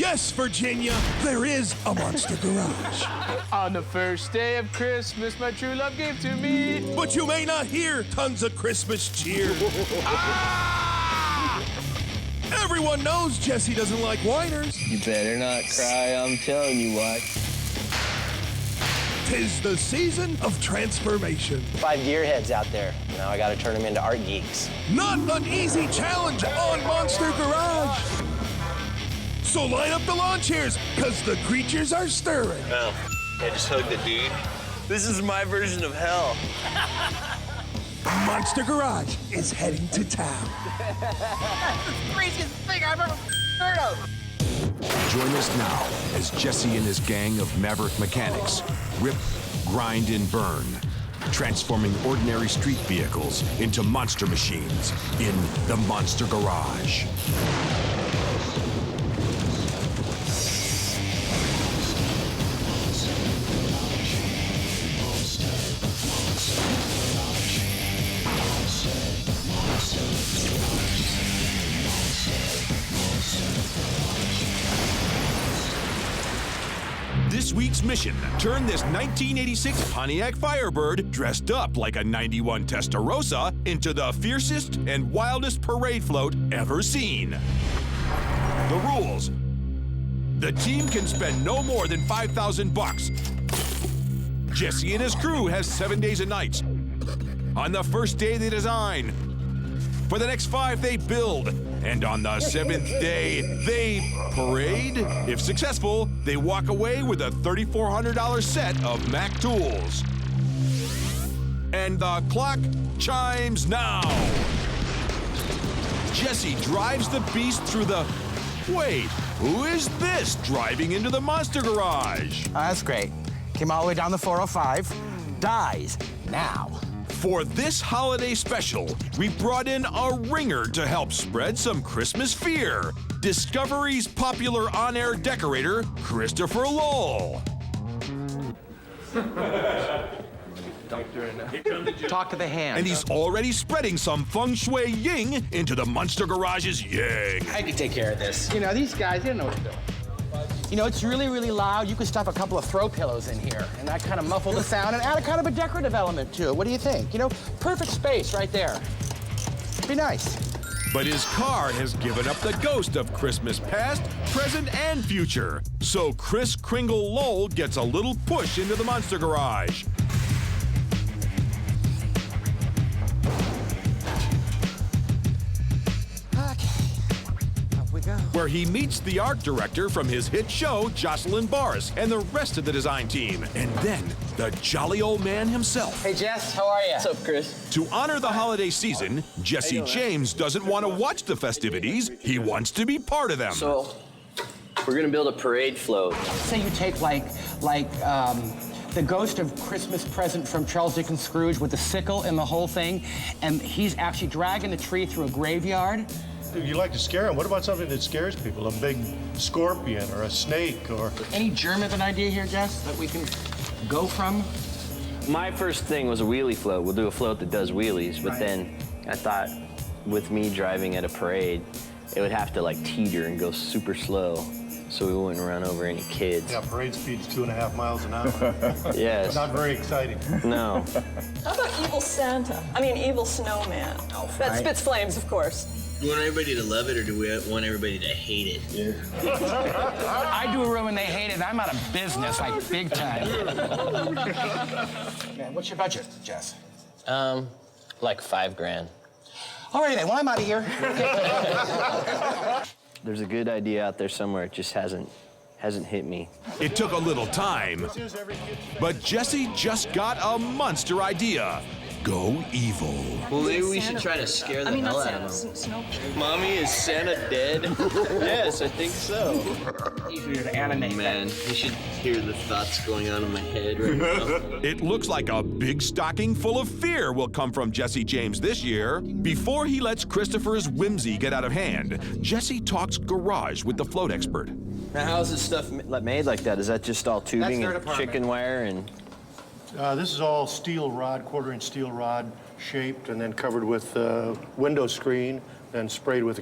Yes, Virginia, there is a monster garage. On the first day of Christmas, my true love gave to me. But you may not hear tons of Christmas cheer. Ah! Everyone knows Jesse doesn't like whiners. You better not cry, I'm telling you what. 'Tis the season of transformation. 5 gearheads out there. Now I gotta turn them into art geeks. Not an easy challenge on Monster Garage. So line up the lawn chairs, because the creatures are stirring. Oh, I just hugged the dude. This is my version of hell. Monster Garage is heading to town. That's the craziest thing I've ever heard of. Join us now as Jesse and his gang of maverick mechanics rip, grind, and burn, transforming ordinary street vehicles into monster machines in the Monster Garage. This week's mission, turn this 1986 Pontiac Firebird, dressed up like a 91 Testarossa, into the fiercest and wildest parade float ever seen. The rules: the team can spend no more than $5,000. Jesse and his crew has 7 days and nights. On the first day, they design. For the next 5, they build. And on the 7th day, they parade. If successful, they walk away with a $3,400 set of Mac tools. And the clock chimes now. Jesse drives the beast through the... Wait, who is this driving into the Monster Garage? That's great. Came all the way down the 405. Dies now. For this holiday special, we brought in a ringer to help spread some Christmas fear. Discovery's popular on-air decorator, Christopher Lowell. Talk to the hand. And he's already spreading some feng shui ying into the Monster Garage's yang. I can take care of this. You know, these guys, they don't know what they're doing. You know, it's really, really loud. You could stuff a couple of throw pillows in here, and that kind of muffle the sound and add a kind of a decorative element to it. What do you think? You know, perfect space right there. Be nice. But his car has given up the ghost of Christmas past, present, and future. So Chris Kringle Lowell gets a little push into the Monster Garage. Where he meets the art director from his hit show, Jocelyn Barris, and the rest of the design team. And then the jolly old man himself. Hey, Jess, how are you? What's up, Chris? To honor the holiday season, Jesse James doesn't want to watch the festivities. He wants to be part of them. So, we're gonna build a parade float. Say you take the ghost of Christmas present from Charles Dickens' Scrooge with the sickle and the whole thing, and he's actually dragging the tree through a graveyard. You like to scare them. What about something that scares people? A big scorpion or a snake or... Any germ of an idea here, Jess, that we can go from? My first thing was a wheelie float. We'll do a float that does wheelies, but then I thought with me driving at a parade, it would have to like teeter and go super slow so we wouldn't run over any kids. Yeah, parade speed's 2.5 miles an hour. Yes. Not very exciting. No. How about evil Santa? I mean, evil snowman. That spits flames, of course. Do you want everybody to love it, or do we want everybody to hate it? Yeah. I do a room and they hate it. I'm out of business, like big time. Man, what's your budget, Jess? Like $5,000. Alrighty then, well, I'm out of here. There's a good idea out there somewhere. It just hasn't hit me. It took a little time, but Jesse just got a monster idea. Go evil. Well, maybe we should try to scare the hell out of them. Mommy, is Santa dead? Yes, I think so. Easier to animate. Man, you should hear the thoughts going on in my head right now. It looks like a big stocking full of fear will come from Jesse James this year. Before he lets Christopher's whimsy get out of hand, Jesse talks garage with the float expert. Now, how's this stuff made like that? Is that just all tubing and chicken wire and... This is all steel rod, quarter-inch steel rod, shaped and then covered with window screen and sprayed with a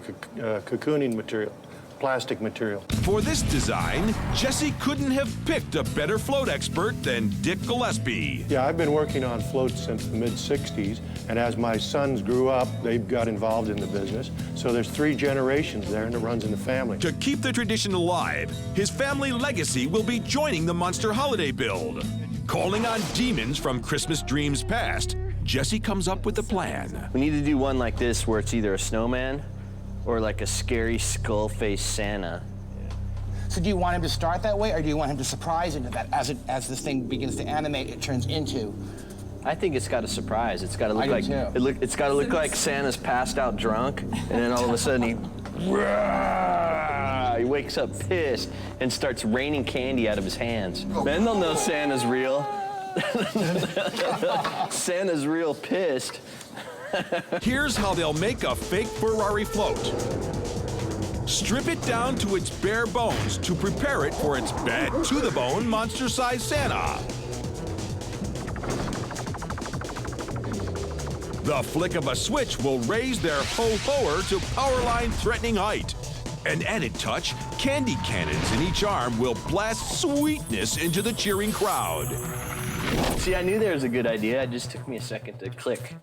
cocooning material. plastic material. For this design, Jesse couldn't have picked a better float expert than Dick Gillespie. Yeah, I've been working on floats since the mid-'60s, and as my sons grew up, they got involved in the business. So there's 3 generations there, and it runs in the family. To keep the tradition alive, his family legacy will be joining the Monster Holiday build. Calling on demons from Christmas dreams past, Jesse comes up with a plan. We need to do one like this where it's either a snowman or like a scary skull-faced Santa. So do you want him to start that way, or do you want him to surprise into that as this thing begins to animate, it turns into? I think it's got a surprise. It's got to look like it's got to look like Santa's passed out drunk, and then all of a sudden he wakes up pissed and starts raining candy out of his hands. Then they'll know Santa's real. Santa's real pissed. Here's how they'll make a fake Ferrari float. Strip it down to its bare bones to prepare it for its bad to-the-bone monster-sized Santa. The flick of a switch will raise their ho-hoer to powerline threatening height. An added touch, candy cannons in each arm will blast sweetness into the cheering crowd. See, I knew there was a good idea. It just took me a second to click.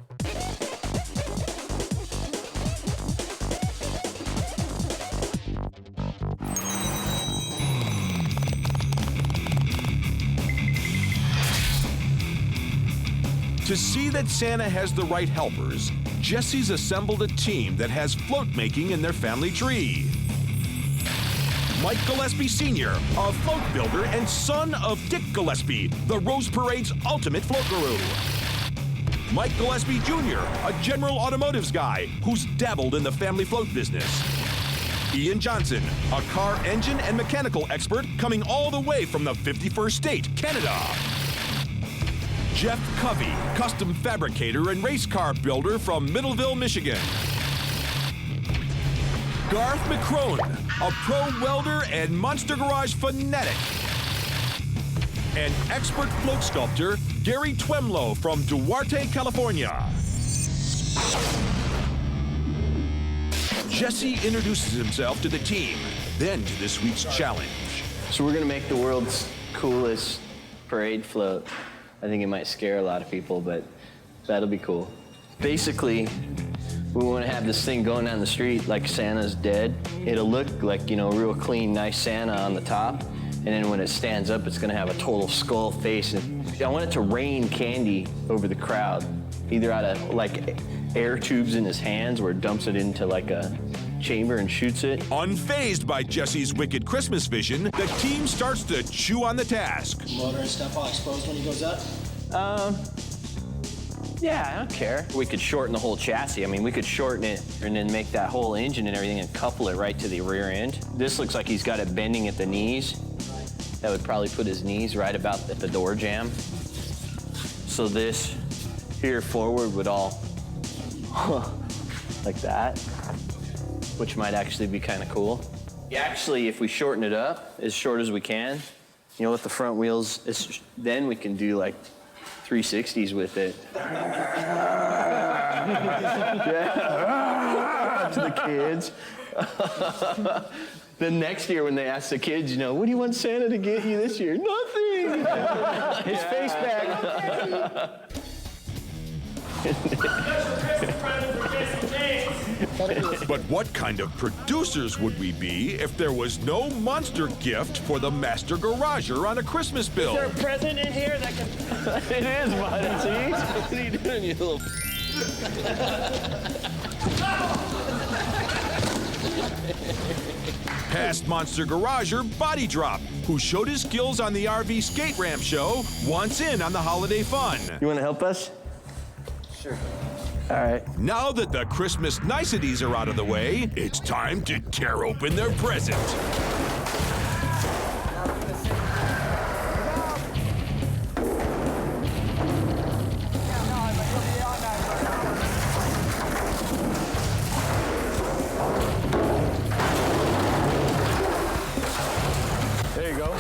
To see that Santa has the right helpers, Jesse's assembled a team that has float making in their family tree. Mike Gillespie Sr., a float builder and son of Dick Gillespie, the Rose Parade's ultimate float guru. Mike Gillespie Jr., a General Automotives guy who's dabbled in the family float business. Ian Johnson, a car engine and mechanical expert coming all the way from the 51st state, Canada. Jeff Covey, custom fabricator and race car builder from Middleville, Michigan. Garth McCrone, a pro welder and Monster Garage fanatic. And expert float sculptor, Gary Twemlow from Duarte, California. Jesse introduces himself to the team, then to this week's challenge. So we're gonna make the world's coolest parade float. I think it might scare a lot of people, but that'll be cool. Basically, we want to have this thing going down the street like Santa's dead. It'll look like, you know, real clean, nice Santa on the top. And then when it stands up, it's going to have a total skull face. And I want it to rain candy over the crowd, either out of like air tubes in his hands where it dumps it into like a chamber and shoots it. Unfazed by Jesse's wicked Christmas vision, the team starts to chew on the task. Motor and stuff all exposed when he goes up? Yeah, I don't care. We could shorten the whole chassis. I mean, we could shorten it and then make that whole engine and everything and couple it right to the rear end. This looks like he's got it bending at the knees. That would probably put his knees right about at the door jamb. So this here forward would all like that, which might actually be kind of cool. Actually, if we shorten it up as short as we can, you know, with the front wheels, then we can do like 360s with it. Yeah. To the kids. Then next year when they ask the kids, you know, what do you want Santa to get you this year? Nothing. His face back. But what kind of producers would we be if there was no monster gift for the master garager on a Christmas build? Is there a present in here that can... It is, buddy. See? What are you doing, you little... Past Monster Garager Body Drop, who showed his skills on the RV skate ramp show, wants in on the holiday fun. You want to help us? Sure. All right. Now that the Christmas niceties are out of the way, it's time to tear open their present. There you go.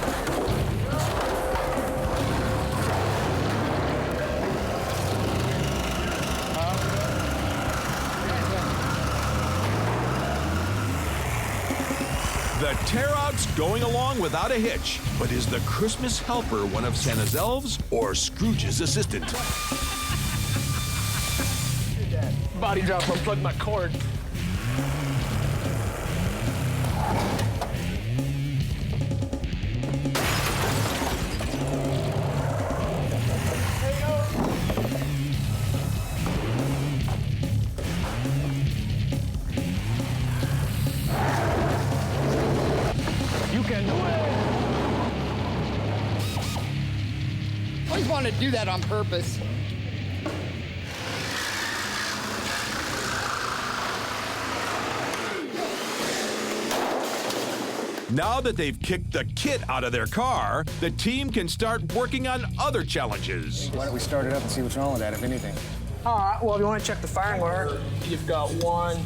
Tear-out's going along without a hitch, but is the Christmas helper one of Santa's elves or Scrooge's assistant? Body drop, unplug my cord. You can do it! I always wanted to do that on purpose. Now that they've kicked the kit out of their car, the team can start working on other challenges. Why don't we start it up and see what's wrong with that, if anything? All right, well, if you want to check the firing order, you've got 1,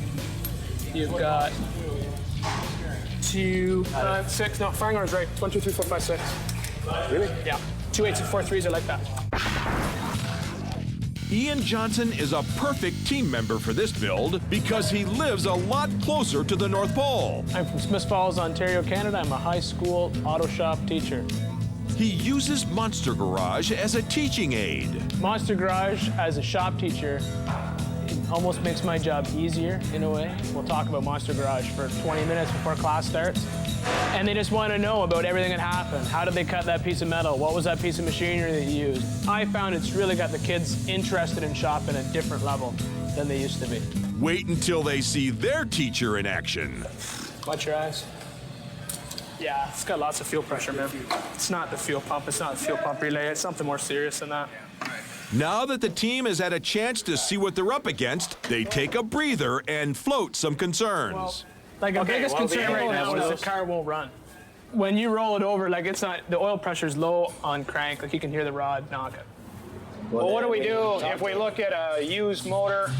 you've got 2, 6. No, firing order's right. It's 1, 2, 3, 4, 5, 6. Really? Yeah. 2 8s and 4 3s are like that. Ian Johnson is a perfect team member for this build because he lives a lot closer to the North Pole. I'm from Smith Falls, Ontario, Canada. I'm a high school auto shop teacher. He uses Monster Garage as a teaching aid. Monster Garage, as a shop teacher, it almost makes my job easier in a way. We'll talk about Monster Garage for 20 minutes before class starts. And they just want to know about everything that happened. How did they cut that piece of metal? What was that piece of machinery they used? I found it's really got the kids interested in shopping at a different level than they used to be. Wait until they see their teacher in action. Watch your eyes. Yeah, it's got lots of fuel pressure, man. It's not the fuel pump. It's not the fuel pump relay. It's something more serious than that. Now that the team has had a chance to see what they're up against, they take a breather and float some concerns. Like the biggest concern right now is the car won't run. When you roll it over, like it's not, the oil pressure's low on crank, like you can hear the rod knock it. Well, what do we do if we look at a used motor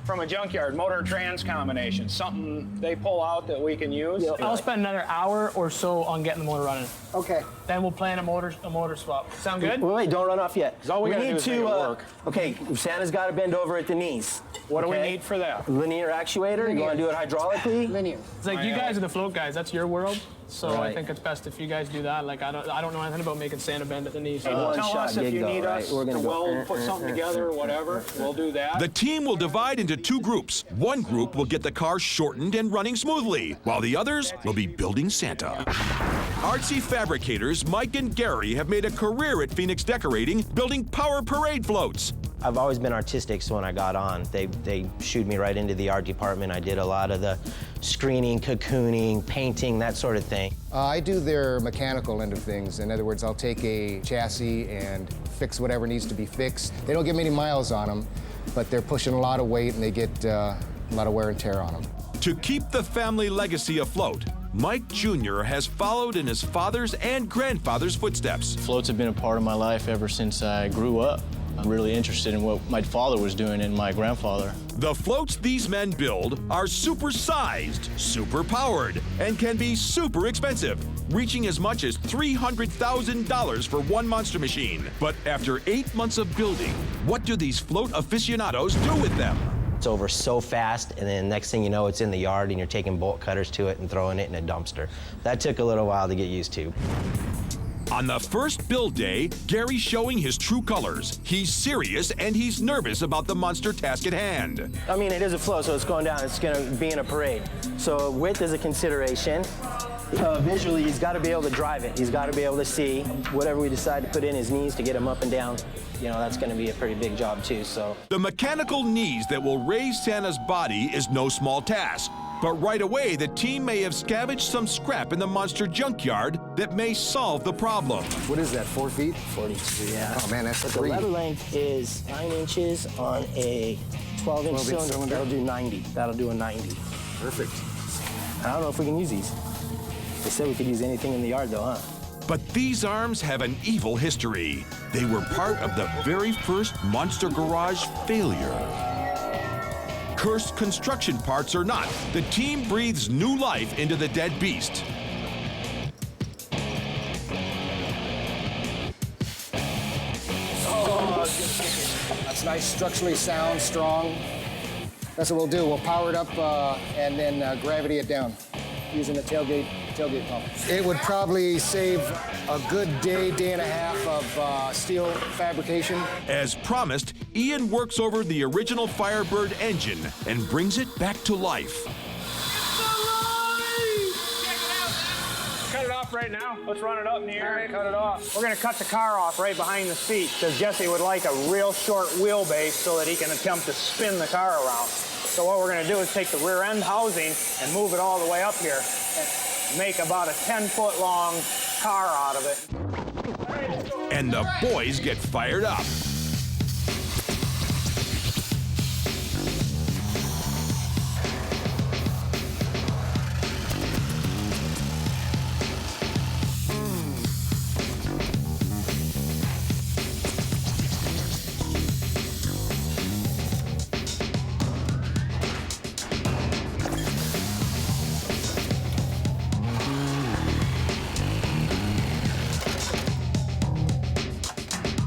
from a junkyard, motor trans combination, something they pull out that we can use? I'll spend another hour or so on getting the motor running. Okay. Then we'll plan a motor swap. Sound good? Wait, don't run off yet. All we gotta need do is make it work. Okay, Santa's got to bend over at the knees. What do we need for that? Linear actuator? You want to do it hydraulically? Linear. It's like you guys are the float guys. That's your world. So I Right. think it's best if you guys do that. Like I don't know anything about making Santa bend at the knees. One Tell shot us if gig you though, need right? us We're to gonna go, weld, put something together or whatever. We'll do that. The team will divide into 2 groups. One group will get the car shortened and running smoothly, while the others will be building Santa. Artsy fabricators Mike and Gary have made a career at Phoenix Decorating, building power parade floats. I've always been artistic, so when I got on, they shooed me right into the art department. I did a lot of the screening, cocooning, painting, that sort of thing. I do their mechanical end of things. In other words, I'll take a chassis and fix whatever needs to be fixed. They don't get many miles on them, but they're pushing a lot of weight and they get a lot of wear and tear on them. To keep the family legacy afloat, Mike Jr. has followed in his father's and grandfather's footsteps. Floats have been a part of my life ever since I grew up. I'm really interested in what my father was doing and my grandfather. The floats these men build are super-sized, super-powered, and can be super expensive, reaching as much as $300,000 for one monster machine. But after 8 months of building, what do these float aficionados do with them? It's over so fast, and then next thing you know, it's in the yard, and you're taking bolt cutters to it and throwing it in a dumpster. That took a little while to get used to. On the first build day, Gary's showing his true colors. He's serious and he's nervous about the monster task at hand. I mean, it is a float, so it's going down. It's going to be in a parade. So width is a consideration. Visually, he's got to be able to drive it. He's got to be able to see whatever we decide to put in his knees to get him up and down. You know, that's going to be a pretty big job, too, so. The mechanical knees that will raise Santa's body is no small task. But right away, the team may have scavenged some scrap in the monster junkyard that may solve the problem. What is that, 4 feet? 42, yeah. Oh man, that's But 3. the lever length is 9 inches on a 12-inch cylinder. That'll do 90. That'll do a 90. Perfect. I don't know if we can use these. They said we could use anything in the yard, though, huh? But these arms have an evil history. They were part of the very first Monster Garage failure. Cursed construction parts or not, the team breathes new life into the dead beast. That's nice, structurally sound, strong. That's what we'll do. We'll power it up and then gravity it down using the tailgate tailgate pump. It would probably save a good day, day and a half of steel fabrication. As promised, Ian works over the original Firebird engine and brings it back to life. Cut it off right now. Let's run it up in the air and cut it off. We're going to cut the car off right behind the seat because Jesse would like a real short wheelbase so that he can attempt to spin the car around. So what we're going to do is take the rear end housing and move it all the way up here and make about a 10-foot long car out of it. And the boys get fired up.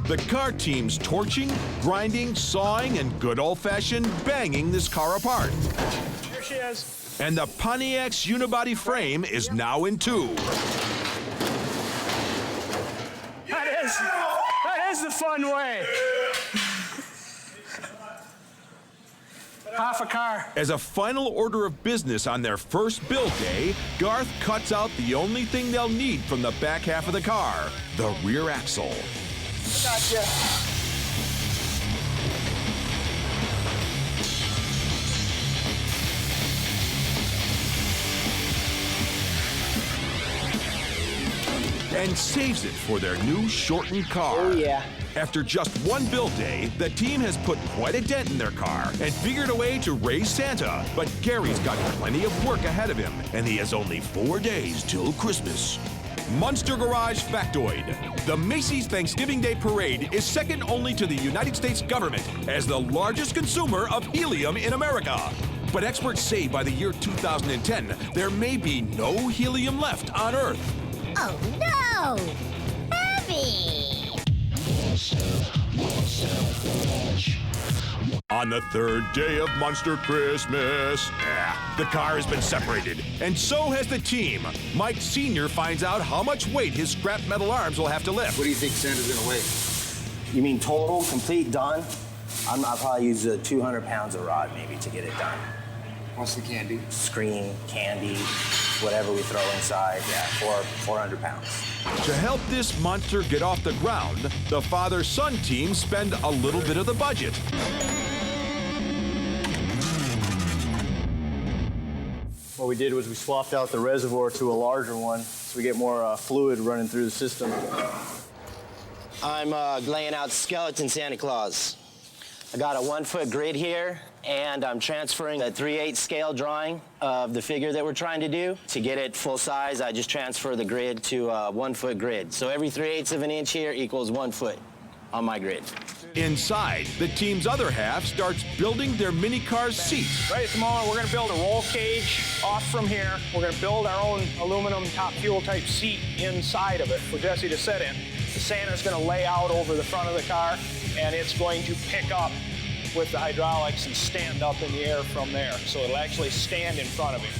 The car team's torching, grinding, sawing, and good old-fashioned banging this car apart. Here she is. And the Pontiac's unibody frame is now in two. That is the fun way. Half a car. As a final order of business on their first build day, Garth cuts out the only thing they'll need from the back half of the car, the rear axle. Gotcha. And saves it for their new shortened car. Oh, yeah. After just one build day, the team has put quite a dent in their car and figured a way to raise Santa. But Gary's got plenty of work ahead of him, and he has only 4 days till Christmas. Monster Garage Factoid. The Macy's Thanksgiving Day Parade is second only to the United States government as the largest consumer of helium in America. But experts say by the year 2010, there may be no helium left on Earth. Oh no! Heavy! On the third day of Monster Christmas, the car has been separated, and so has the team. Mike Sr. finds out how much weight his scrap metal arms will have to lift. What do you think Santa's gonna weigh? You mean total, complete, done? I'll probably use 200 pounds of rod maybe to get it done. Want some candy? Screen, candy, whatever we throw inside, yeah, 400 pounds. To help this monster get off the ground, the father-son team spend a little bit of the budget. What we did was we swapped out the reservoir to a larger one so we get more fluid running through the system. I'm laying out Skeleton Santa Claus. I got a 1-foot grid here, and I'm transferring a 3/8 scale drawing of the figure that we're trying to do. To get it full size, I just transfer the grid to a 1-foot grid. So every 3/8 of an inch here equals 1 foot on my grid. Inside, the team's other half starts building their mini car's seat. Right at the moment, we're going to build a roll cage off from here. We're going to build our own aluminum top fuel type seat inside of it for Jesse to sit in. The Santa's going to lay out over the front of the car, and it's going to pick up with the hydraulics and stand up in the air from there. So it'll actually stand in front of him.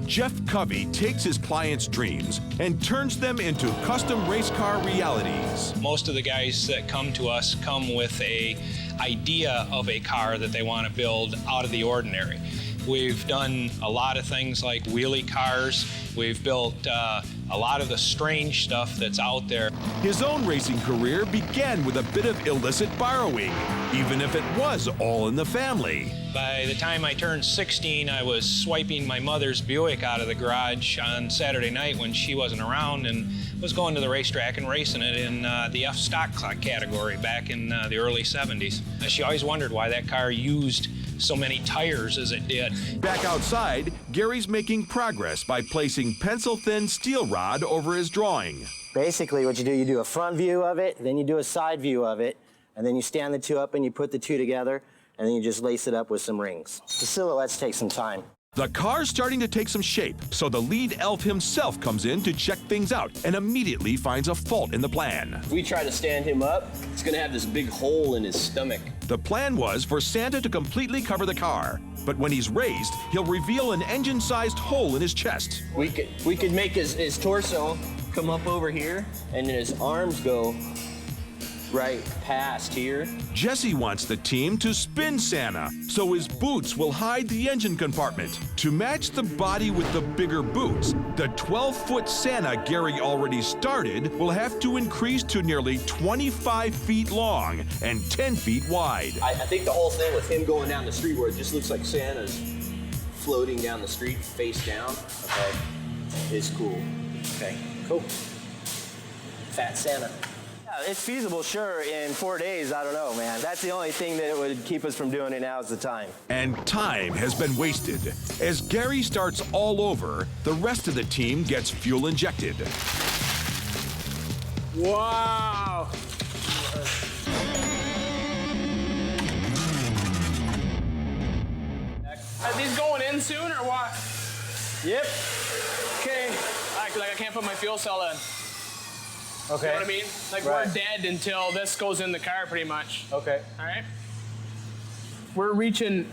Jeff Covey takes his clients' dreams and turns them into custom race car realities. Most of the guys that come to us come with an idea of a car that they want to build out of the ordinary. We've done a lot of things like wheelie cars. We've built a lot of the strange stuff that's out there. His own racing career began with a bit of illicit borrowing, even if it was all in the family. By the time I turned 16, I was swiping my mother's Buick out of the garage on Saturday night when she wasn't around, and was going to the racetrack and racing it in the F stock category back in the early 70s. She always wondered why that car used so many tires as it did. Back outside, Gary's making progress by placing pencil-thin steel rod over his drawing. Basically, what you do a front view of it, then you do a side view of it, and then you stand the two up and you put the two together, and then you just lace it up with some rings. The silhouettes take some time. The car's starting to take some shape, so the lead elf himself comes in to check things out and immediately finds a fault in the plan. If we try to stand him up, it's gonna have this big hole in his stomach. The plan was for Santa to completely cover the car, but when he's raised, he'll reveal an engine-sized hole in his chest. We could make his torso come up over here, and then his arms go right past here. Jesse wants the team to spin Santa, so his boots will hide the engine compartment. To match the body with the bigger boots, the 12-foot Santa Gary already started will have to increase to nearly 25 feet long and 10 feet wide. I think the whole thing with him going down the street where it just looks like Santa's floating down the street face down, okay, is cool. Okay, cool. Fat Santa. It's feasible, sure. In 4 days, I don't know, man. That's the only thing that would keep us from doing it now is the time. And time has been wasted. As Gary starts all over, the rest of the team gets fuel injected. Wow. Are these going in soon or what? Yep. Okay. Like I can't put my fuel cell in. Okay. You know what I mean? Like Right. we're dead until this goes in the car pretty much. Okay. All right? We're reaching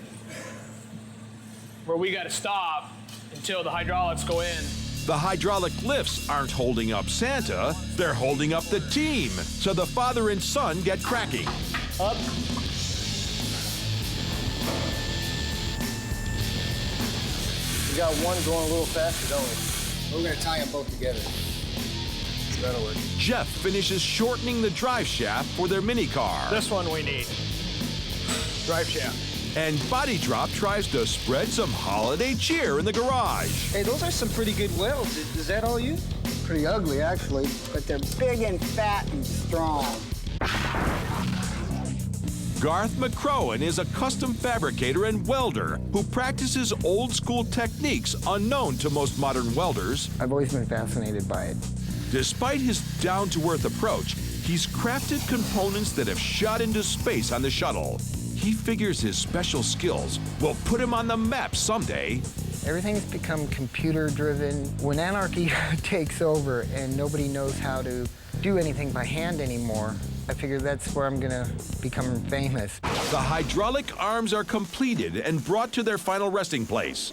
where we got to stop until the hydraulics go in. The hydraulic lifts aren't holding up Santa, they're holding up the team. So the father and son get cracking. Up. We got one going a little faster, don't we? We're gonna tie them both together. That'll work. Jeff finishes shortening the drive shaft for their mini car. This one we need. Drive shaft. And Body Drop tries to spread some holiday cheer in the garage. Hey, those are some pretty good welds. Is that all you? Pretty ugly, actually, but they're big and fat and strong. Garth McCrowan is a custom fabricator and welder who practices old school techniques unknown to most modern welders. I've always been fascinated by it. Despite his down-to-earth approach, he's crafted components that have shot into space on the shuttle. He figures his special skills will put him on the map someday. Everything's become computer-driven. When anarchy takes over and nobody knows how to do anything by hand anymore, I figure that's where I'm gonna become famous. The hydraulic arms are completed and brought to their final resting place.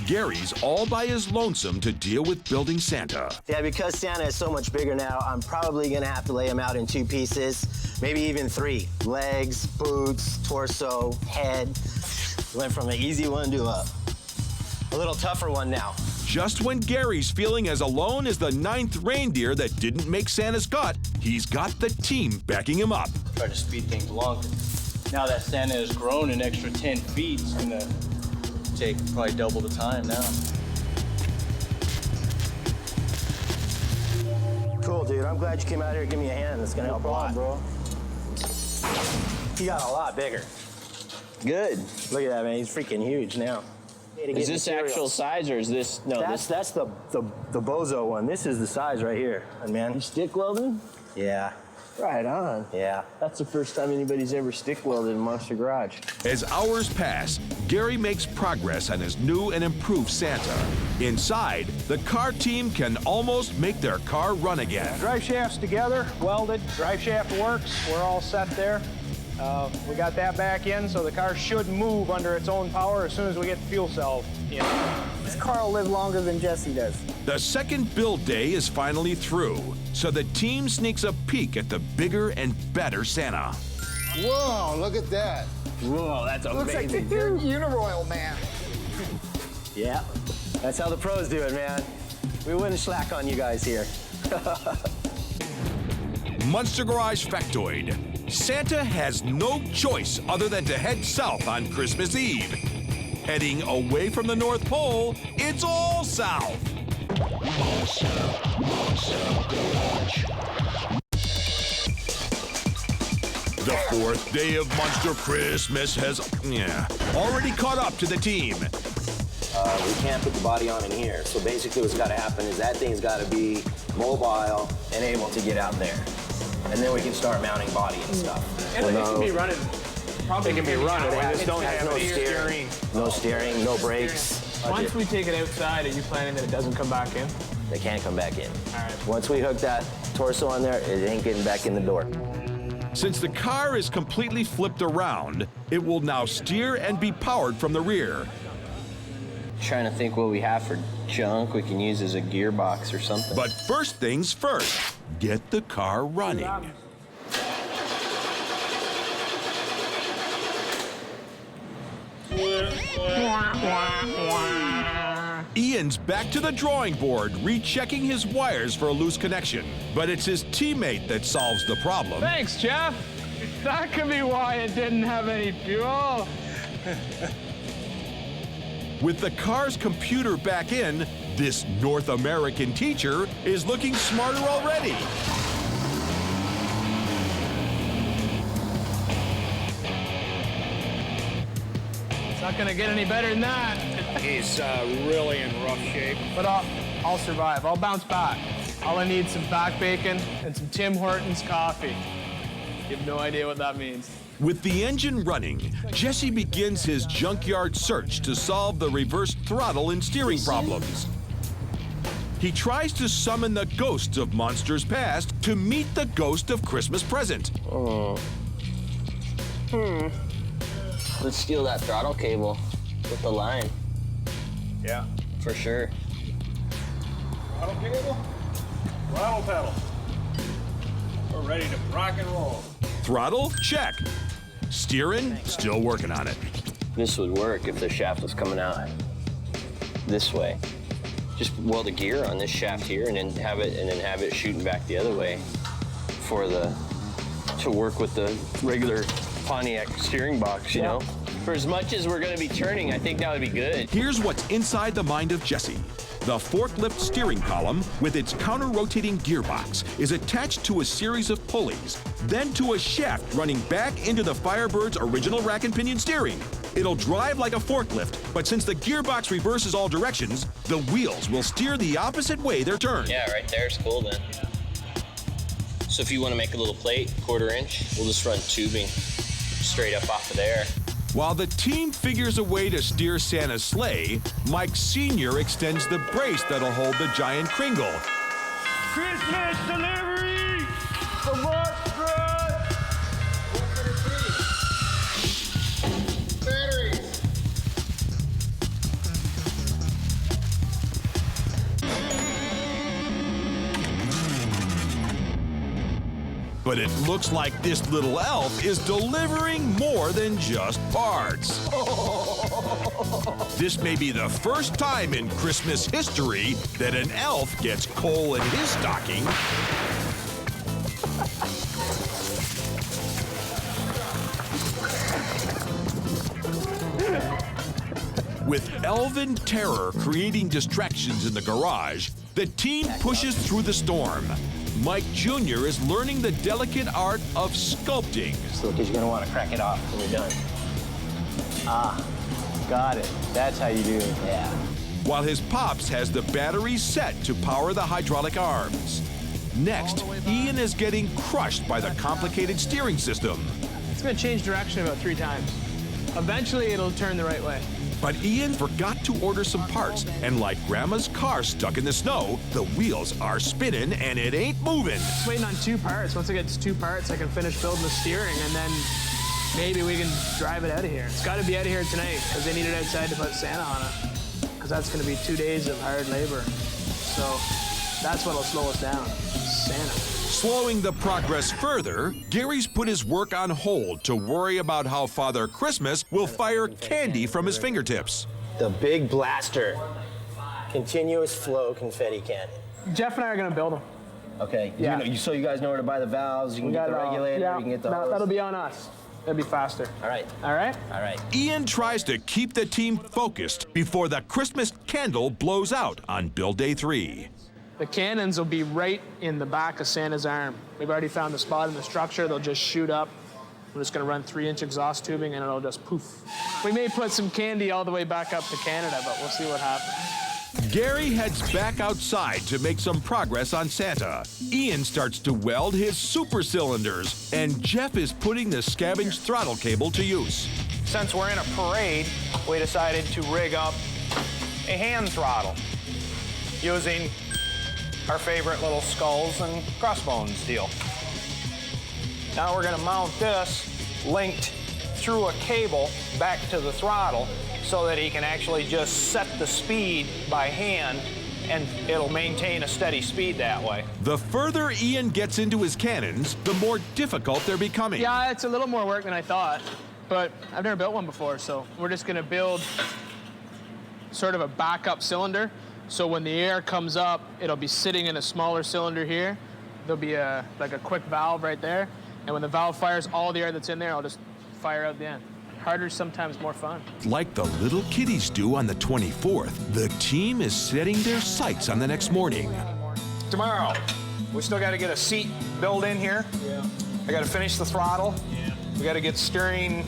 Gary's all by his lonesome to deal with building Santa. Yeah, because Santa is so much bigger now, I'm probably gonna have to lay him out in 2 pieces, maybe even 3. Legs, boots, torso, head. Went from an easy one to a little tougher one now. Just when Gary's feeling as alone as the 9th reindeer that didn't make Santa's cut, he's got the team backing him up. Try to speed things along. Now that Santa has grown an extra 10 feet, it's gonna take probably double the time now. Cool, dude. I'm glad you came out here to give me a hand. It's gonna help a lot, bro. He got a lot bigger. Good. Look at that, man. He's freaking huge now. Is this actual size or is this, no, That's the bozo one. This is the size right here, man. You stick welding? Yeah. Right on. Yeah. That's the first time anybody's ever stick welded in Monster Garage. As hours pass, Gary makes progress on his new and improved Santa. Inside, the car team can almost make their car run again. Drive shaft's together, welded. Drive shaft works. We're all set there. We got that back in, so the car should move under its own power as soon as we get the fuel cell in. This car will live longer than Jesse does. The second build day is finally through, so the team sneaks a peek at the bigger and better Santa. Whoa, look at that. Whoa, that's amazing. Looks like the new Uniroyal man. Yeah. That's how the pros do it, man. We wouldn't slack on you guys here. Monster Garage factoid. Santa has no choice other than to head south on Christmas Eve. Heading away from the North Pole, it's all south. The 4th day of Monster Christmas has, already caught up to the team. We can't put the body on in here. So basically what's got to happen is that thing's got to be mobile and able to get out there. And then we can start mounting body and stuff. And it can be running. Probably It can be running. It We has just don't have no any steering. No steering, no brakes. Once we take it outside, are you planning that it doesn't come back in? They can't come back in. All right. Once we hook that torso on there, it ain't getting back in the door. Since the car is completely flipped around, it will now steer and be powered from the rear. Trying to think what we have for junk we can use as a gearbox or something. But first things first, get the car running. Ian's back to the drawing board, rechecking his wires for a loose connection. But it's his teammate that solves the problem. Thanks, Jeff. That could be why it didn't have any fuel. With the car's computer back in, this North American teacher is looking smarter already. It's not gonna get any better than that. He's really in rough shape. But I'll survive. I'll bounce back. All I need is some back bacon and some Tim Hortons coffee. You have no idea what that means. With the engine running, Jesse begins his junkyard search to solve the reverse throttle and steering problems. He tries to summon the ghosts of monsters past to meet the ghost of Christmas present. Let's steal that throttle cable with the line. Yeah. For sure. Throttle cable, throttle pedal. We're ready to rock and roll. Throttle? Check. Steering? Still working on it. This would work if the shaft was coming out this way. Just weld a gear on this shaft here and then have it shooting back the other way to work with the regular Pontiac steering box, you know? For as much as we're gonna be turning, I think that would be good. Here's what's inside the mind of Jesse. The forklift steering column, with its counter-rotating gearbox, is attached to a series of pulleys, then to a shaft running back into the Firebird's original rack and pinion steering. It'll drive like a forklift, but since the gearbox reverses all directions, the wheels will steer the opposite way they're turned. Yeah, right there's cool then. So if you want to make a little plate, 1/4 inch, we'll just run tubing straight up off of there. While the team figures a way to steer Santa's sleigh, Mike Sr. extends the brace that'll hold the giant Kringle. Christmas delivery from Oxford. What could it be? Batteries. But it looks like this little elf is delivering more than just parts. This may be the first time in Christmas history that an elf gets coal in his stocking. With elven terror creating distractions in the garage, the team pushes through the storm. Mike Jr. is learning the delicate art of sculpting. So because you're gonna want to crack it off when you're done. Ah, got it. That's how you do it. Yeah. While his pops has the batteries set to power the hydraulic arms. Next, Ian is getting crushed by the complicated steering system. It's gonna change direction about 3 times. Eventually, it'll turn the right way. But Ian forgot to order some parts, and like Grandma's car stuck in the snow, the wheels are spinning and it ain't moving. Just waiting on 2 parts. Once I get 2 parts, I can finish building the steering, and then maybe we can drive it out of here. It's got to be out of here tonight because they need it outside to put Santa on it. Because that's going to be 2 days of hard labor. So that's what'll slow us down. Santa. Slowing the progress further, Gary's put his work on hold to worry about how Father Christmas will fire candy from his fingertips. The big blaster. Continuous flow confetti cannon. Jeff and I are going to build them. Okay. Yeah. So you guys know where to buy the valves, you can get the regulator, yeah, you can get the hose. that'll be on us. That'll be faster. All right. All right? All right. Ian tries to keep the team focused before the Christmas candle blows out on build day 3. The cannons will be right in the back of Santa's arm. We've already found the spot in the structure. They'll just shoot up. We're just going to run 3-inch exhaust tubing, and it'll just poof. We may put some candy all the way back up to Canada, but we'll see what happens. Gary heads back outside to make some progress on Santa. Ian starts to weld his super cylinders, and Jeff is putting the scavenged throttle cable to use. Since we're in a parade, we decided to rig up a hand throttle using our favorite little skulls and crossbones deal. Now we're going to mount this linked through a cable back to the throttle so that he can actually just set the speed by hand and it'll maintain a steady speed that way. The further Ian gets into his cannons, the more difficult they're becoming. Yeah, it's a little more work than I thought, but I've never built one before, so we're just gonna build sort of a backup cylinder. So when the air comes up, it'll be sitting in a smaller cylinder here. There'll be like a quick valve right there. And when the valve fires, all the air that's in there, I'll just fire out the end. Harder, sometimes more fun. Like the little kiddies do on the 24th, the team is setting their sights on the next morning. Tomorrow, we still got to get a seat built in here. Yeah. I got to finish the throttle. Yeah. We got to get steering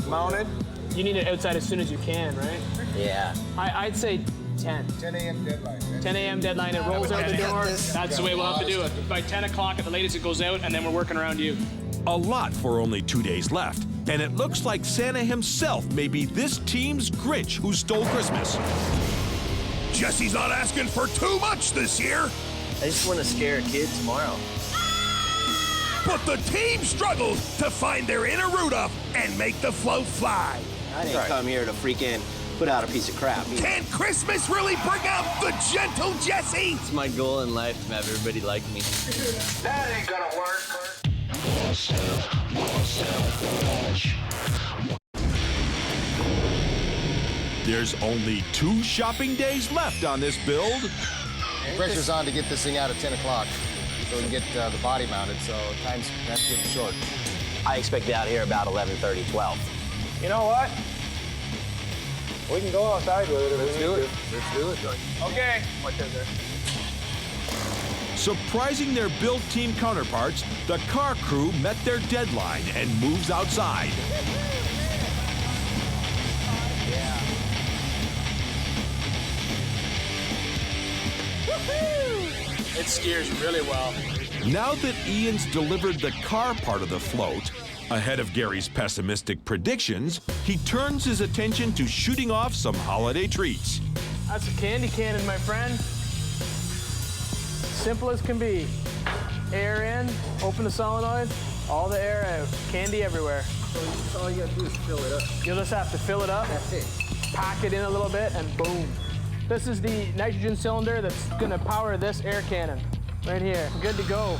mounted. You need it outside as soon as you can, right? Yeah. I'd say 10. 10 a.m. deadline. 10 a.m. deadline, it rolls out the door. That's the way we'll have to do it. By 10 o'clock at the latest it goes out, and then we're working around you. A lot for only 2 days left, and it looks like Santa himself may be this team's Grinch who stole Christmas. Jesse's not asking for too much this year. I just want to scare a kid tomorrow. But the team struggled to find their inner Rudolph and make the float fly. I didn't come here to freaking put out a piece of crap. Can Christmas really bring out the gentle Jesse? It's my goal in life to have everybody like me. That ain't gonna work. There's only 2 shopping days left on this build. Pressure's on to get this thing out at 10 o'clock so we can get the body mounted, so time's getting short. I expect to be out here about 11:30, 12. You know what? We can go outside with it. Let's do it. Let's do it. Okay. Surprising their build team counterparts, the car crew met their deadline and moves outside. It steers really well. Now that Ian's delivered the car part of the float, ahead of Gary's pessimistic predictions, he turns his attention to shooting off some holiday treats. That's a candy cannon, my friend. Simple as can be. Air in, open the solenoid, all the air out. Candy everywhere. So all you gotta do is fill it up. You'll just have to fill it up. That's it. Pack it in a little bit, and boom. This is the nitrogen cylinder that's gonna power this air cannon. Right here, good to go.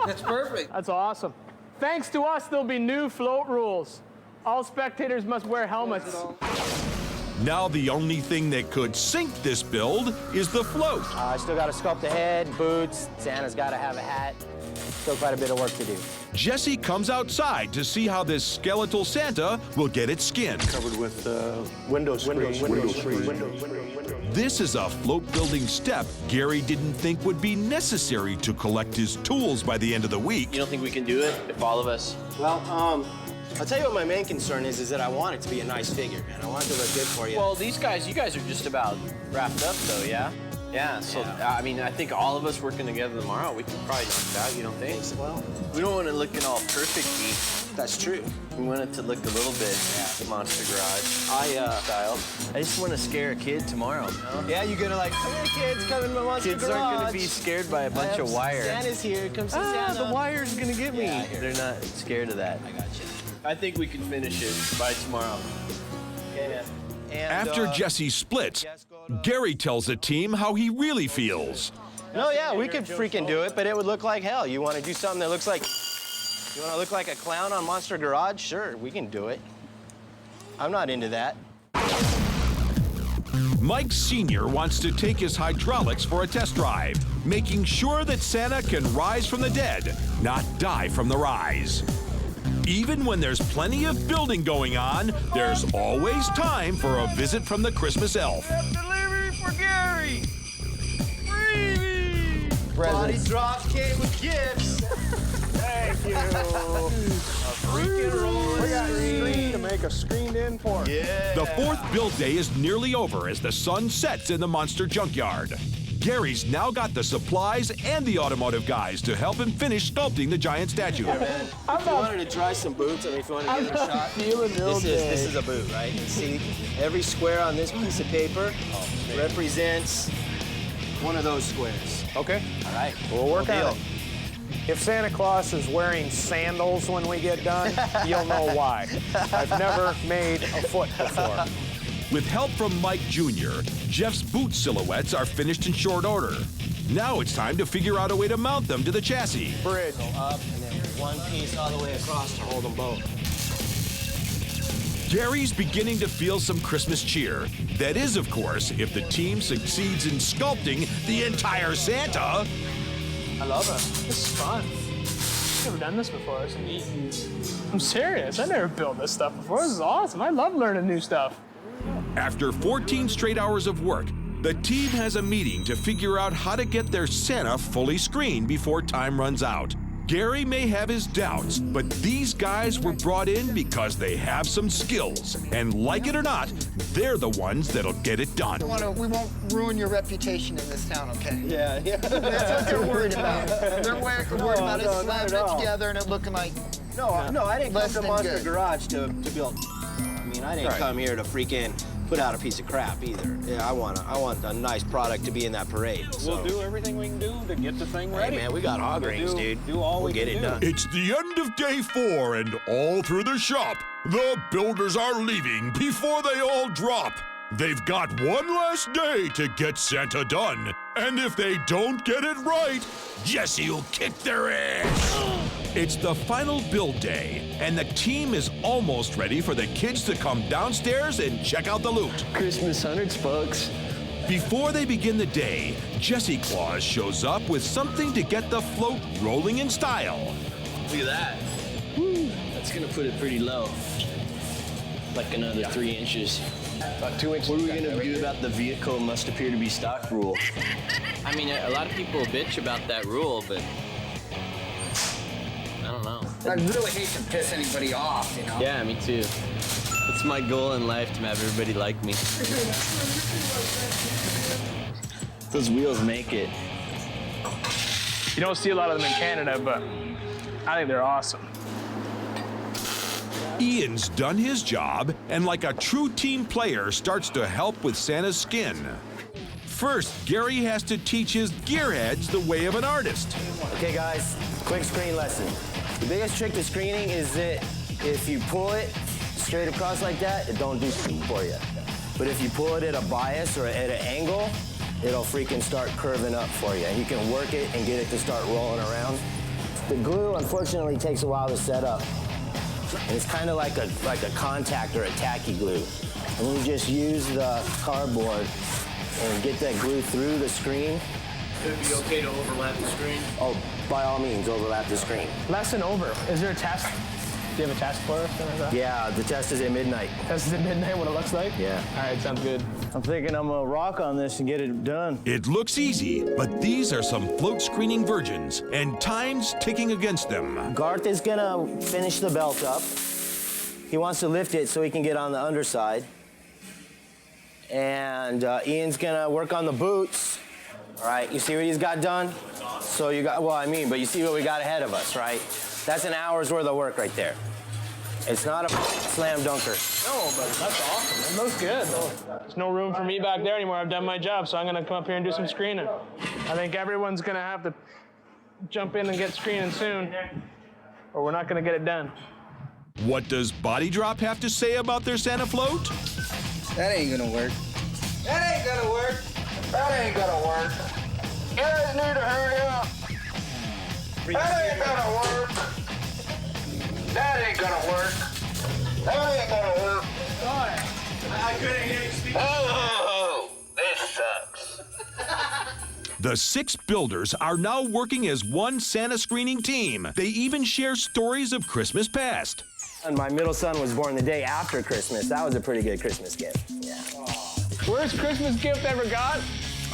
That's perfect. That's awesome. Thanks to us, there'll be new float rules. All spectators must wear helmets. Now the only thing that could sink this build is the float. I still got to sculpt the head, boots. Santa's got to have a hat. Still quite a bit of work to do. Jesse comes outside to see how this skeletal Santa will get its skin. Covered with window screens. This is a float building step Gary didn't think would be necessary to collect his tools by the end of the week. You don't think we can do it if all of us? Well, I'll tell you what my main concern is that I want it to be a nice figure, man. I want it to look good for you. Well, you guys are just about wrapped up though, yeah? Yeah, so, I mean, I think all of us working together tomorrow, we can probably knock it out, you don't think? Well, we don't want it looking all perfect. That's true. We want it to look a little bit Monster Garage style. I just want to scare a kid tomorrow. Yeah, you're gonna like, hey kids, coming to my Monster Kids Garage. aren't gonna be scared by a bunch of wire. Santa's here, come see Santa. The wire's gonna get me. Yeah, They're not scared of that. I got you. I think we can finish it by tomorrow. Okay, man. And, After Jesse splits, Gary tells the team how he really feels. No, yeah, we could freaking do it, but it would look like hell. You want to do something that looks like, you want to look like a clown on Monster Garage? Sure, we can do it. I'm not into that. Mike Sr. wants to take his hydraulics for a test drive, making sure that Santa can rise from the dead, not die from the rise. Even when there's plenty of building going on, there's always time for a visit from the Christmas elf. Delivery for Gary. Freebie. Body drops came with gifts. Thank you. A freaking roller. We got a screen to make a screened-in port. Yeah. The 4th build day is nearly over as the sun sets in the monster junkyard. Gary's now got the supplies and the automotive guys to help him finish sculpting the giant statue. If you wanted to try some boots, I mean, if you want to give it a shot, this is a boot, right? You see, every square on this piece of paper represents one of those squares. Okay. All right. We'll work on it. If Santa Claus is wearing sandals when we get done, you'll know why. I've never made a foot before. With help from Mike Jr., Jeff's boot silhouettes are finished in short order. Now it's time to figure out a way to mount them to the chassis. Bridge. Go up and then one piece all the way across to hold them both. Gary's beginning to feel some Christmas cheer. That is, of course, if the team succeeds in sculpting the entire Santa. I love it. This is fun. I've never done this before. It's neat. I'm serious. I never built this stuff before. This is awesome. I love learning new stuff. After 14 straight hours of work, the team has a meeting to figure out how to get their Santa fully screened before time runs out. Gary may have his doubts, but these guys were brought in because they have some skills. And like it or not, they're the ones that'll get it done. We won't ruin your reputation in this town, okay? Yeah. That's what they're worried about. They're worried about it slamming it together and it looking like... No, I didn't come less to than Monster good. Garage to build. I mean, I didn't come here to freaking put out a piece of crap either. Yeah, I want a nice product to be in that parade. We'll do everything we can do to get the thing ready. Hey, man, we got hog rings, dude. We'll get it done. It's the end of day 4, and all through the shop, the builders are leaving before they all drop. They've got one last day to get Santa done, and if they don't get it right, Jesse'll kick their ass. It's the final build day, and the team is almost ready for the kids to come downstairs and check out the loot. Christmas hundreds, folks. Before they begin the day, Jesse Claus shows up with something to get the float rolling in style. Look at that. Woo. That's gonna put it pretty low. Like another 3 inches. About 2 inches. What are we gonna do about the vehicle must appear to be stock rule? I mean, a lot of people bitch about that rule, but I don't know. I really hate to piss anybody off, you know? Yeah, me too. It's my goal in life to have everybody like me. Those wheels make it. You don't see a lot of them in Canada, but I think they're awesome. Ian's done his job, and like a true team player, starts to help with Santa's skin. First, Gary has to teach his gearheads the way of an artist. Okay, guys, quick screen lesson. The biggest trick to screening is that if you pull it straight across like that, it don't do shit for you. But if you pull it at a bias or at an angle, it'll freaking start curving up for you. And you can work it and get it to start rolling around. The glue, unfortunately, takes a while to set up. And it's kind of like a contact or a tacky glue. And you just use the cardboard and get that glue through the screen. Could it be okay to overlap the screen? Oh, by all means, overlap the screen. Lesson over. Is there a test? Do you have a test for us? Like that? Yeah, the test is at midnight. Test is at midnight, what it looks like? Yeah. All right, sounds good. I'm thinking I'm gonna rock on this and get it done. It looks easy, but these are some float screening virgins, and time's ticking against them. Garth is gonna finish the belt up. He wants to lift it so he can get on the underside. And Ian's gonna work on the boots. All right, you see what he's got done? So you got, but you see what we got ahead of us, right? That's an hour's worth of work right there. It's not a slam dunker. No, but that's awesome. It looks good. There's no room for me back there anymore. I've done my job, so I'm gonna come up here and do some screening. I think everyone's gonna have to jump in and get screening soon, or we're not gonna get it done. What does Body Drop have to say about their Santa float? That ain't gonna work. That ain't gonna work. That ain't gonna work. You guys need to hurry up. That ain't gonna work. That ain't gonna work. That ain't gonna work. I couldn't hear you speak. Oh, this sucks. The 6 builders are now working as one Santa screening team. They even share stories of Christmas past. And my middle son was born the day after Christmas. That was a pretty good Christmas gift. Yeah. Worst Christmas gift I ever got?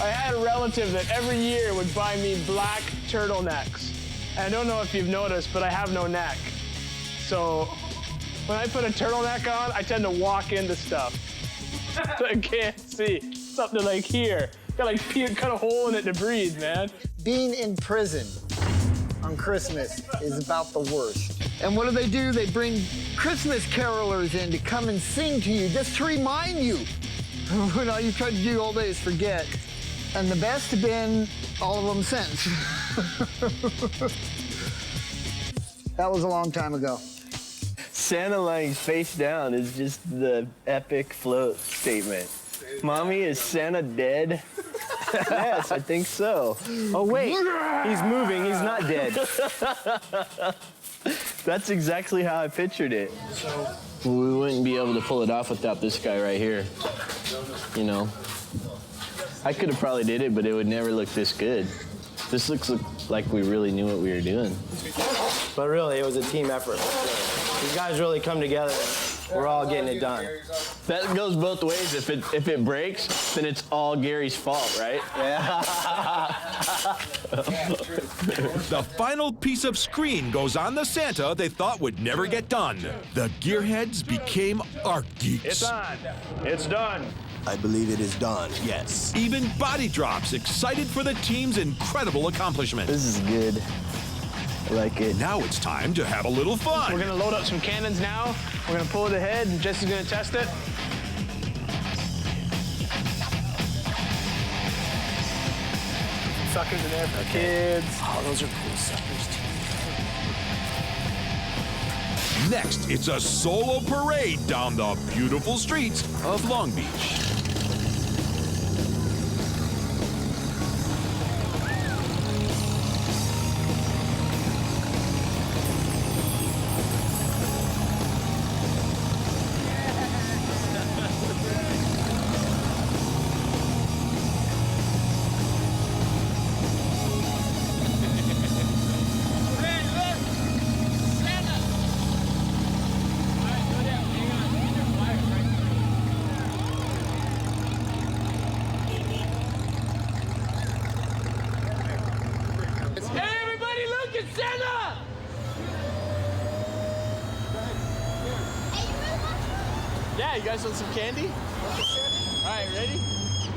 I had a relative that every year would buy me black turtlenecks. And I don't know if you've noticed, but I have no neck. So when I put a turtleneck on, I tend to walk into stuff. So I can't see. Something like here. Got like cut a hole in it to breathe, man. Being in prison on Christmas is about the worst. And what do? They bring Christmas carolers in to come and sing to you just to remind you when all you tried to do all day is forget. And the best have been all of them since. That was a long time ago. Santa lying face down is just the epic float statement. Mommy, is Santa dead? Yes, I think so. Oh, wait, he's moving, he's not dead. That's exactly how I pictured it. We wouldn't be able to pull it off without this guy right here. You know, I could have probably did it, but it would never look this good. This looks like we really knew what we were doing. But really, it was a team effort. These guys really come together. We're all getting it done. That goes both ways. If it breaks, then it's all Gary's fault, right? Yeah. The final piece of screen goes on the Santa they thought would never get done. The gearheads became art geeks. It's on. It's done. I believe it is done, yes. Even Body Drops excited for the team's incredible accomplishment. This is good. I like it. Now it's time to have a little fun. We're gonna load up some cannons now. We're gonna pull the head, and Jesse's gonna test it. Suckers in there for kids. Oh, those are cool suckers, too. Next, it's a solo parade down the beautiful streets of Long Beach. Yeah, you guys want some candy? All right, ready?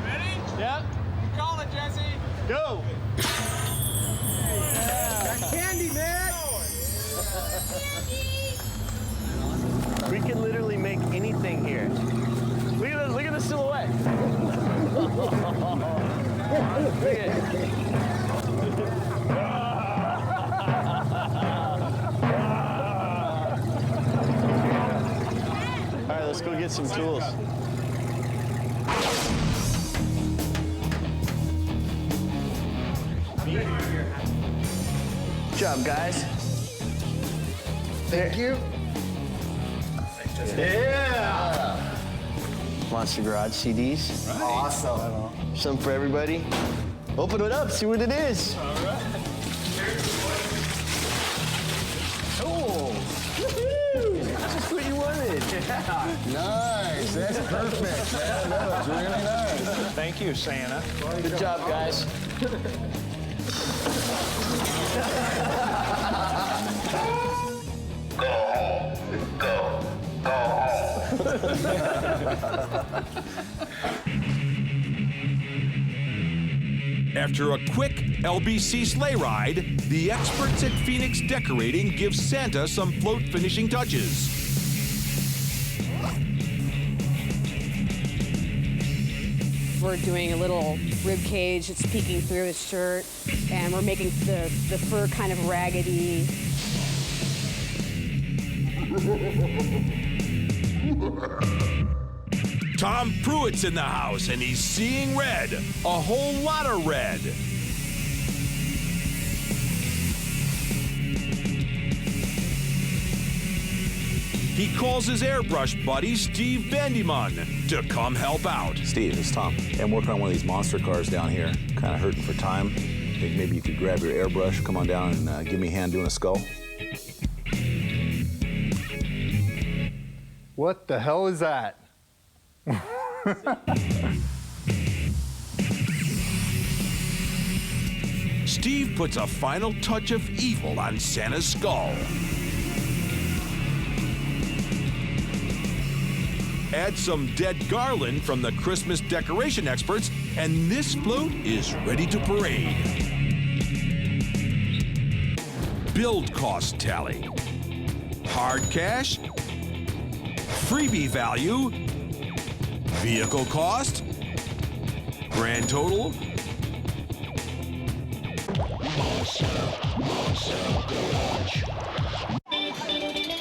Ready? Yep. You call it, Jesse. Go. Got candy, man! We can literally make anything here. Look at this, look at the silhouette. Look at All right, let's go get some tools. Good job, guys. Thank you. Yeah! Monster Garage CDs. Right. Awesome. Some for everybody. Open it up, see what it is. All right. Oh! That's what you wanted. Yeah. Nice. That's perfect. Man. That was really nice. Thank you, Santa. Good job, guys. Go home. Go home. After a quick LBC sleigh ride, the experts at Phoenix Decorating give Santa some float finishing touches. We're doing a little rib cage that's peeking through his shirt, and we're making the fur kind of raggedy. Tom Pruitt's in the house and he's seeing red, a whole lot of red. He calls his airbrush buddy Steve Vandeman to come help out. Steve, it's Tom. I'm working on one of these monster cars down here. Kind of hurting for time. Think maybe you could grab your airbrush, come on down and give me a hand doing a skull. What the hell is that? Steve puts a final touch of evil on Santa's skull. Add some dead garland from the Christmas decoration experts, and this float is ready to parade. Build cost tally. Hard cash. Freebie value. Vehicle cost. Grand total.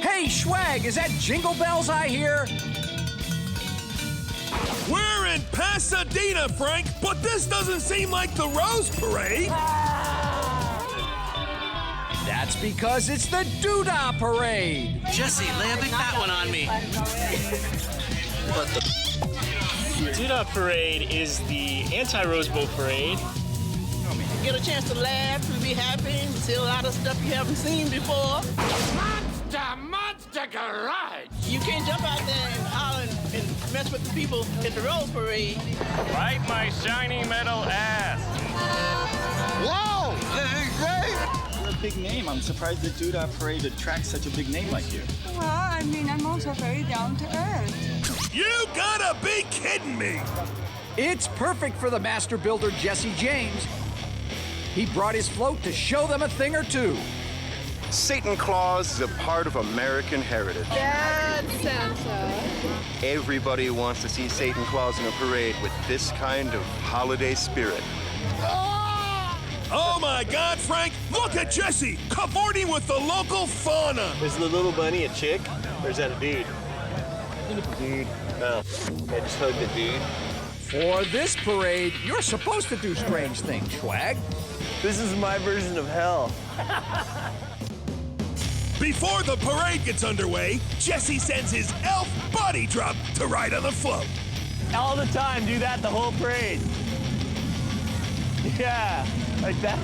Hey, Schwag, is that Jingle Bells I hear? We're in Pasadena, Frank, but this doesn't seem like the Rose Parade. That's because it's the Doodah Parade. Jesse, lay a big fat one on me. But the Doodah Parade is the anti-Rose Bowl parade. You get a chance to laugh and be happy and see a lot of stuff you haven't seen before. Monster Garage! You can't jump out there and holler and mess with the people at the Rose Parade. Wipe my shiny metal ass. Whoa! This is great! You're a big name. I'm surprised the Doodah Parade attracts such a big name like you. Well, I mean, I'm also very down to earth. You gotta be kidding me! It's perfect for the master builder, Jesse James. He brought his float to show them a thing or two. Satan Claus is a part of American heritage. Bad Santa. Everybody wants to see Satan Claus in a parade with this kind of holiday spirit. Oh my God, Frank! Look at Jesse cavorting with the local fauna. Is the little bunny a chick, or is that a dude? Dude. Oh, I just hugged a dude. For this parade, you're supposed to do strange things, Schwag. This is my version of hell. Before the parade gets underway, Jesse sends his elf body drop to ride on the float. All the time, do that the whole parade. Yeah, like that.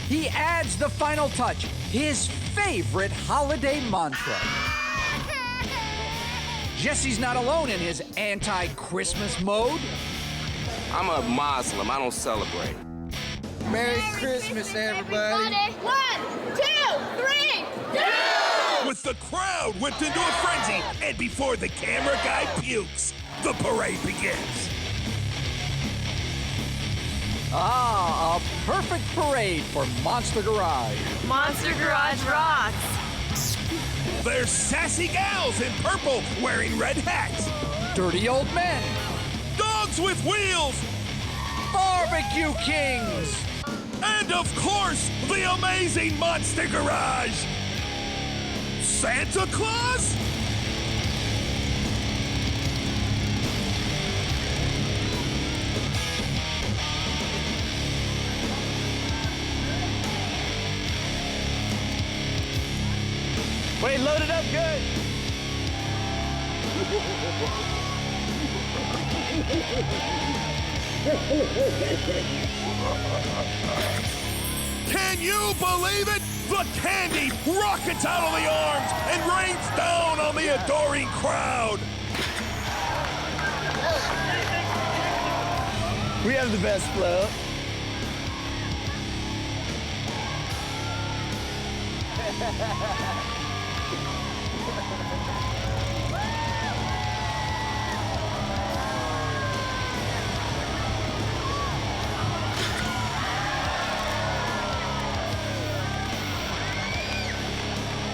He adds the final touch, his favorite holiday mantra. Jesse's not alone in his anti-Christmas mode. I'm a Muslim. I don't celebrate. Merry Christmas, everybody. 1, 2, 3, go! With the crowd whipped into a frenzy, and before the camera guy pukes, the parade begins. Ah, a perfect parade for Monster Garage. Monster Garage rocks. There's sassy gals in purple wearing red hats. Dirty old men. Dogs with wheels. Barbecue kings. And of course, the amazing Monster Garage. Santa Claus? Wait, load it up good. Can you believe it? The candy rockets out of the arms and rains down on the adoring crowd. We have the best float.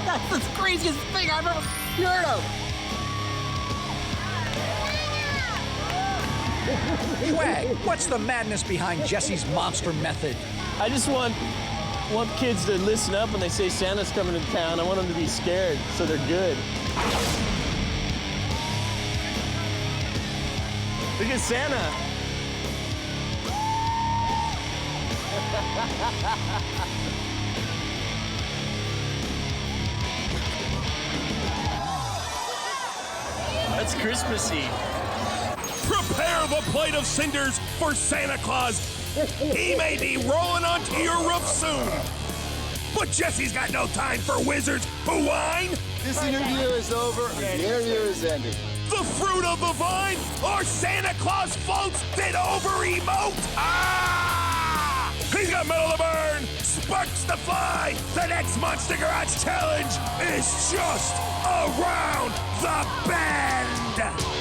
That's the craziest thing I've ever heard of. Schwag, what's the madness behind Jesse's monster method? I just want kids to listen up when they say Santa's coming to town. I want them to be scared, so they're good. Look at Santa. That's Christmassy. Prepare the plate of cinders for Santa Claus. He may be rolling onto your roof soon. But Jesse's got no time for wizards who whine. This interview is over and the interview is ended. The fruit of the vine or Santa Claus floats that over emote. Ah! He's got metal to burn. sparks to fly. The next Monster Garage Challenge is just around the bend.